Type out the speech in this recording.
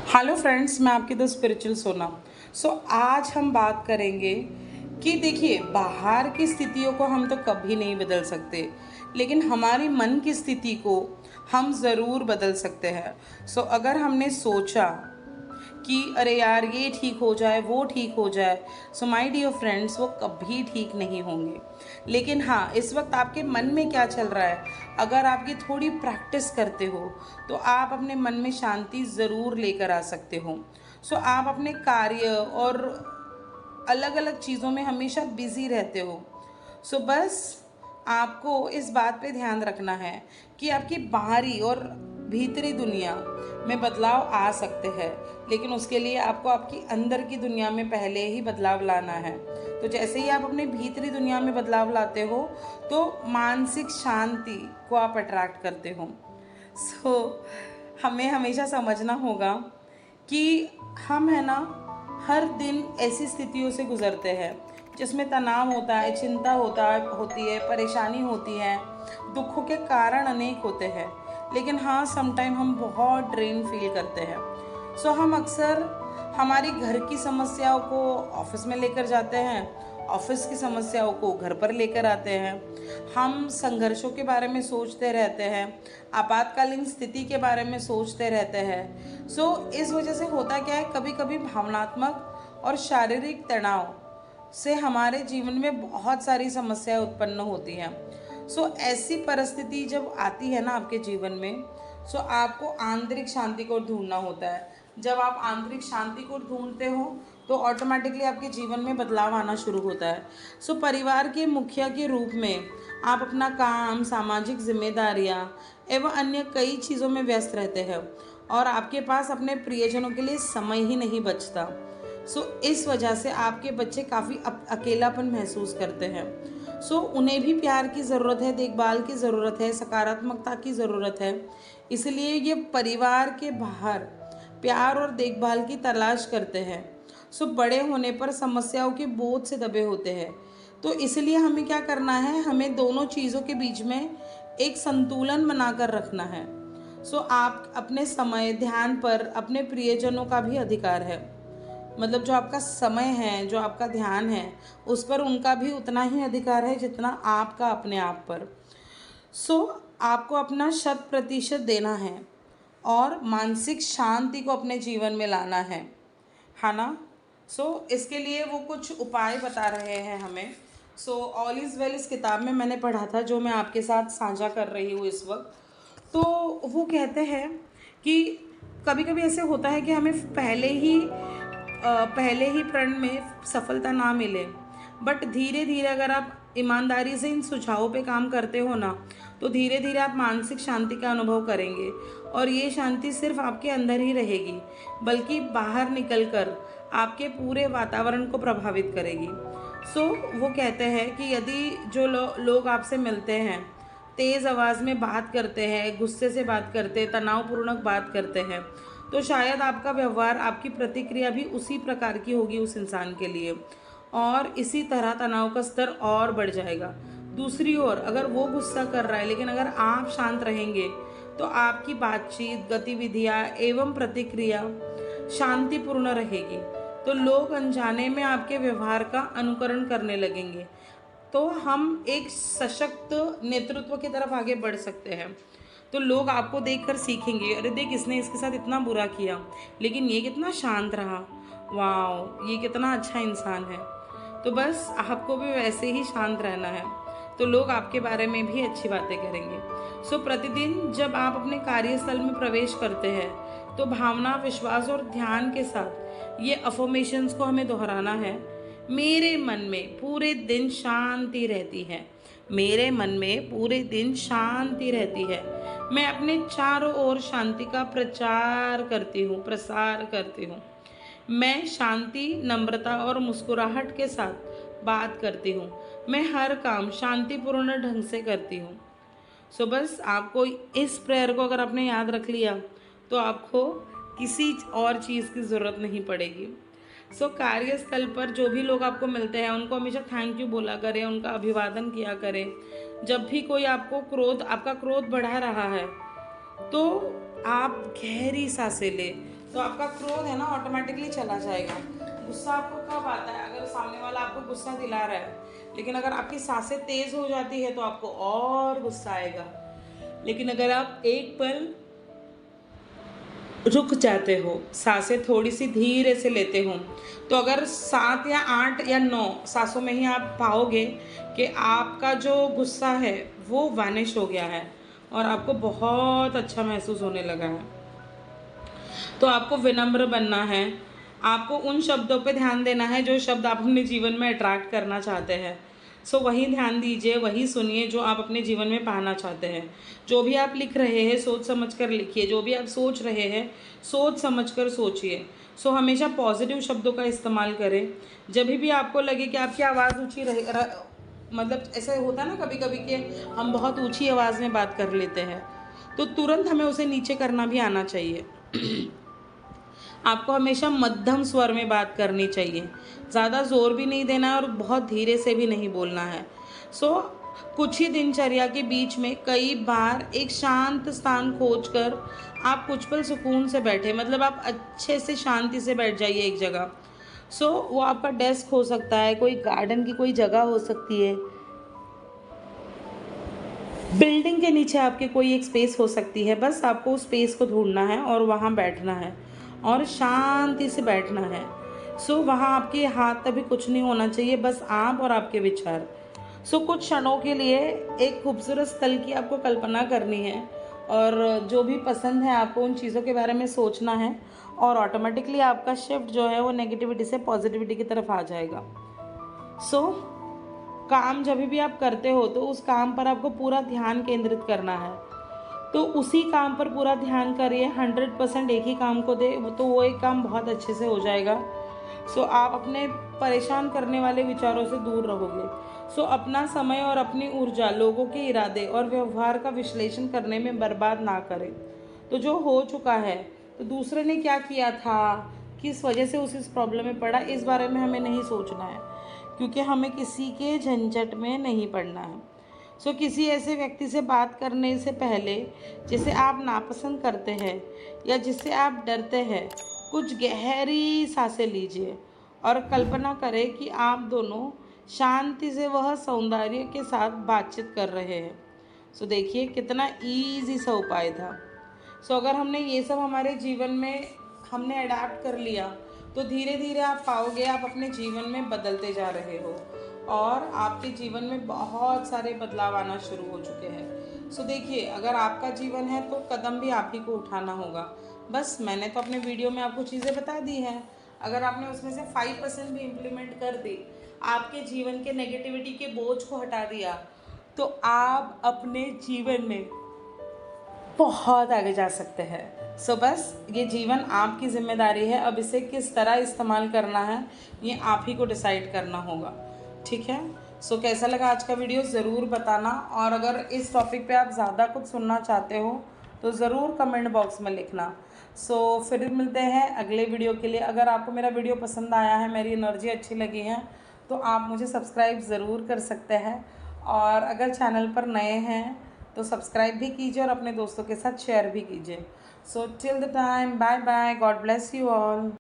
Hello friends, मैं आपकी the spiritual सोना। आज हम बात करेंगे कि देखिए, बाहर की स्थितियों को हम तो कभी नहीं बदल सकते, लेकिन हमारी मन की स्थिति को हम ज़रूर बदल सकते हैं। अगर हमने सोचा कि अरे यार ये ठीक हो जाए, वो ठीक हो जाए, सो माय डियर फ्रेंड्स, वो कभी ठीक नहीं होंगे। लेकिन हाँ, इस वक्त आपके मन में क्या चल रहा है, अगर आपकी थोड़ी प्रैक्टिस करते हो तो आप अपने मन में शांति ज़रूर लेकर आ सकते हो। आप अपने कार्य और अलग अलग चीज़ों में हमेशा बिजी रहते हो। बस आपको इस बात पे ध्यान रखना है कि आपकी बाहरी और भीतरी दुनिया में बदलाव आ सकते हैं, लेकिन उसके लिए आपको आपकी अंदर की दुनिया में पहले ही बदलाव लाना है। तो जैसे ही आप अपने भीतरी दुनिया में बदलाव लाते हो तो मानसिक शांति को आप अट्रैक्ट करते हो। हमें हमेशा समझना होगा कि हम है ना, हर दिन ऐसी स्थितियों से गुजरते हैं जिसमें तनाव होता है, चिंता होती है, परेशानी होती है, दुखों के कारण अनेक होते हैं। लेकिन हाँ, समटाइम हम बहुत ड्रेन फील करते हैं। हम अक्सर हमारी घर की समस्याओं को ऑफिस में लेकर जाते हैं, ऑफिस की समस्याओं को घर पर लेकर आते हैं। हम संघर्षों के बारे में सोचते रहते हैं, आपातकालीन स्थिति के बारे में सोचते रहते हैं। इस वजह से होता क्या है, कभी कभी भावनात्मक और शारीरिक तनाव से हमारे जीवन में बहुत सारी समस्याएं उत्पन्न होती हैं। ऐसी परिस्थिति जब आती है ना आपके जीवन में, आपको आंतरिक शांति को ढूंढना होता है। जब आप आंतरिक शांति को ढूंढते हो तो ऑटोमेटिकली आपके जीवन में बदलाव आना शुरू होता है। परिवार के मुखिया के रूप में आप अपना काम, सामाजिक जिम्मेदारियां एवं अन्य कई चीज़ों में व्यस्त रहते हैं और आपके पास अपने प्रियजनों के लिए समय ही नहीं बचता। इस वजह से आपके बच्चे काफ़ी अकेलापन महसूस करते हैं। उन्हें भी प्यार की ज़रूरत है, देखभाल की ज़रूरत है, सकारात्मकता की ज़रूरत है। इसलिए ये परिवार के बाहर प्यार और देखभाल की तलाश करते हैं। बड़े होने पर समस्याओं के बोझ से दबे होते हैं। तो इसलिए हमें क्या करना है, हमें दोनों चीज़ों के बीच में एक संतुलन बनाकर रखना है। आप अपने समय, ध्यान पर अपने प्रियजनों का भी अधिकार है। मतलब जो आपका समय है, जो आपका ध्यान है, उस पर उनका भी उतना ही अधिकार है जितना आपका अपने आप पर। आपको अपना 100% देना है और मानसिक शांति को अपने जीवन में लाना है ना। इसके लिए वो कुछ उपाय बता रहे हैं हमें। ऑल इज़ वेल इस किताब में मैंने पढ़ा था, जो मैं आपके साथ साझा कर रही हूँ इस वक्त। तो वो कहते हैं कि कभी कभी ऐसे होता है कि हमें पहले ही प्रण में सफलता ना मिले, बट धीरे धीरे अगर आप ईमानदारी से इन सुझावों पे काम करते हो ना, तो धीरे धीरे आप मानसिक शांति का अनुभव करेंगे। और ये शांति सिर्फ आपके अंदर ही रहेगी, बल्कि बाहर निकलकर आपके पूरे वातावरण को प्रभावित करेगी। वो कहते हैं कि यदि जो लोग आपसे मिलते हैं, तेज़ आवाज़ में बात करते हैं, गुस्से से बात करते हैं, तनावपूर्णक बात करते हैं, तो शायद आपका व्यवहार, आपकी प्रतिक्रिया भी उसी प्रकार की होगी उस इंसान के लिए, और इसी तरह तनाव का स्तर और बढ़ जाएगा। दूसरी ओर अगर वो गुस्सा कर रहा है, लेकिन अगर आप शांत रहेंगे, तो आपकी बातचीत, गतिविधियाँ एवं प्रतिक्रिया शांतिपूर्ण रहेगी। तो लोग अनजाने में आपके व्यवहार का अनुकरण करने लगेंगे। तो हम एक सशक्त नेतृत्व की तरफ आगे बढ़ सकते हैं। तो लोग आपको देखकर सीखेंगे, अरे देख, इसने इसके साथ इतना बुरा किया लेकिन ये कितना शांत रहा, वाह ये कितना अच्छा इंसान है। तो बस आपको भी वैसे ही शांत रहना है, तो लोग आपके बारे में भी अच्छी बातें करेंगे। प्रतिदिन जब आप अपने कार्यस्थल में प्रवेश करते हैं, तो भावना, विश्वास और ध्यान के साथ ये अफर्मेशंस को हमें दोहराना है। मेरे मन में पूरे दिन शांति रहती है, मेरे मन में पूरे दिन शांति रहती है। मैं अपने चारों ओर शांति का प्रसार करती हूँ। मैं शांति, नम्रता और मुस्कुराहट के साथ बात करती हूँ। मैं हर काम शांतिपूर्ण ढंग से करती हूँ। बस आपको इस प्रेयर को अगर आपने याद रख लिया, तो आपको किसी और चीज़ की ज़रूरत नहीं पड़ेगी। कार्यस्थल पर जो भी लोग आपको मिलते हैं, उनको हमेशा थैंक यू बोला करें, उनका अभिवादन किया करें। जब भी कोई आपका क्रोध बढ़ा रहा है, तो आप गहरी सांसें लें तो आपका क्रोध है ना ऑटोमेटिकली चला जाएगा। गुस्सा आपको कब आता है? अगर सामने वाला आपको गुस्सा दिला रहा है, लेकिन अगर आपकी सांसें तेज़ हो जाती है तो आपको और गुस्सा आएगा। लेकिन अगर आप एक पल रुक जाते हो, सांसें थोड़ी सी धीरे से लेते हो, तो अगर 7 या 8 या 9 सांसों में ही आप पाओगे कि आपका जो गुस्सा है वो वैनिश हो गया है और आपको बहुत अच्छा महसूस होने लगा है। तो आपको विनम्र बनना है। आपको उन शब्दों पे ध्यान देना है जो शब्द आप अपने जीवन में अट्रैक्ट करना चाहते हैं। सो वही ध्यान दीजिए, वही सुनिए जो आप अपने जीवन में पाना चाहते हैं। जो भी आप लिख रहे हैं सोच समझ कर लिखिए, जो भी आप सोच रहे हैं सोच समझ कर सोचिए। सो हमेशा पॉजिटिव शब्दों का इस्तेमाल करें। जब भी आपको लगे कि आपकी आवाज़ ऊँची मतलब ऐसा होता है ना कभी कभी कि हम बहुत ऊँची आवाज़ में बात कर लेते हैं, तो तुरंत हमें उसे नीचे करना भी आना चाहिए। आपको हमेशा मध्यम स्वर में बात करनी चाहिए, ज़्यादा ज़ोर भी नहीं देना है और बहुत धीरे से भी नहीं बोलना है। सो कुछ ही दिनचर्या के बीच में कई बार एक शांत स्थान खोजकर आप कुछ पल सुकून से बैठे, मतलब आप अच्छे से शांति से बैठ जाइए एक जगह। सो वो आपका डेस्क हो सकता है, कोई गार्डन की कोई जगह हो सकती है, बिल्डिंग के नीचे आपके कोई एक स्पेस हो सकती है। बस आपको उस स्पेस को ढूंढना है और वहाँ बैठना है और शांति से बैठना है। सो वहाँ आपके हाथ तभी कुछ नहीं होना चाहिए, बस आप और आपके विचार। सो कुछ क्षणों के लिए एक खूबसूरत स्थल की आपको कल्पना करनी है और जो भी पसंद है आपको उन चीज़ों के बारे में सोचना है और ऑटोमेटिकली आपका शिफ्ट जो है वो नेगेटिविटी से पॉजिटिविटी की तरफ आ जाएगा। सो काम जब भी आप करते हो तो उस काम पर आपको पूरा ध्यान केंद्रित करना है। तो उसी काम पर पूरा ध्यान करिए, 100% एक ही काम को दे तो वो एक काम बहुत अच्छे से हो जाएगा। सो आप अपने परेशान करने वाले विचारों से दूर रहोगे। सो अपना समय और अपनी ऊर्जा लोगों के इरादे और व्यवहार का विश्लेषण करने में बर्बाद ना करें। तो जो हो चुका है, तो दूसरे ने क्या किया था, किस वजह से उस प्रॉब्लम में पड़ा, इस बारे में हमें नहीं सोचना है, क्योंकि हमें किसी के झंझट में नहीं पड़ना है। सो किसी ऐसे व्यक्ति से बात करने से पहले जिसे आप नापसंद करते हैं या जिससे आप डरते हैं, कुछ गहरी सांसें लीजिए और कल्पना करें कि आप दोनों शांति से वह सौंदर्य के साथ बातचीत कर रहे हैं। सो देखिए कितना इजी सा उपाय था। सो अगर हमने ये सब हमारे जीवन में हमने अडाप्ट कर लिया तो धीरे धीरे आप पाओगे आप अपने जीवन में बदलते जा रहे हो और आपके जीवन में बहुत सारे बदलाव आना शुरू हो चुके हैं। सो देखिए, अगर आपका जीवन है तो कदम भी आप ही को उठाना होगा। बस मैंने तो अपने वीडियो में आपको चीज़ें बता दी हैं, अगर आपने उसमें से 5% भी इम्प्लीमेंट कर दी, आपके जीवन के नेगेटिविटी के बोझ को हटा दिया, तो आप अपने जीवन में बहुत आगे जा सकते हैं। सो बस ये जीवन आपकी जिम्मेदारी है, अब इसे किस तरह इस्तेमाल करना है ये आप ही को डिसाइड करना होगा। ठीक है। सो कैसा लगा आज का वीडियो ज़रूर बताना, और अगर इस टॉपिक पे आप ज़्यादा कुछ सुनना चाहते हो तो ज़रूर कमेंट बॉक्स में लिखना। सो फिर मिलते हैं अगले वीडियो के लिए। अगर आपको मेरा वीडियो पसंद आया है, मेरी एनर्जी अच्छी लगी है, तो आप मुझे सब्सक्राइब ज़रूर कर सकते हैं, और अगर चैनल पर नए हैं तो सब्सक्राइब भी कीजिए और अपने दोस्तों के साथ शेयर भी कीजिए। So till the time, bye bye, God bless you all.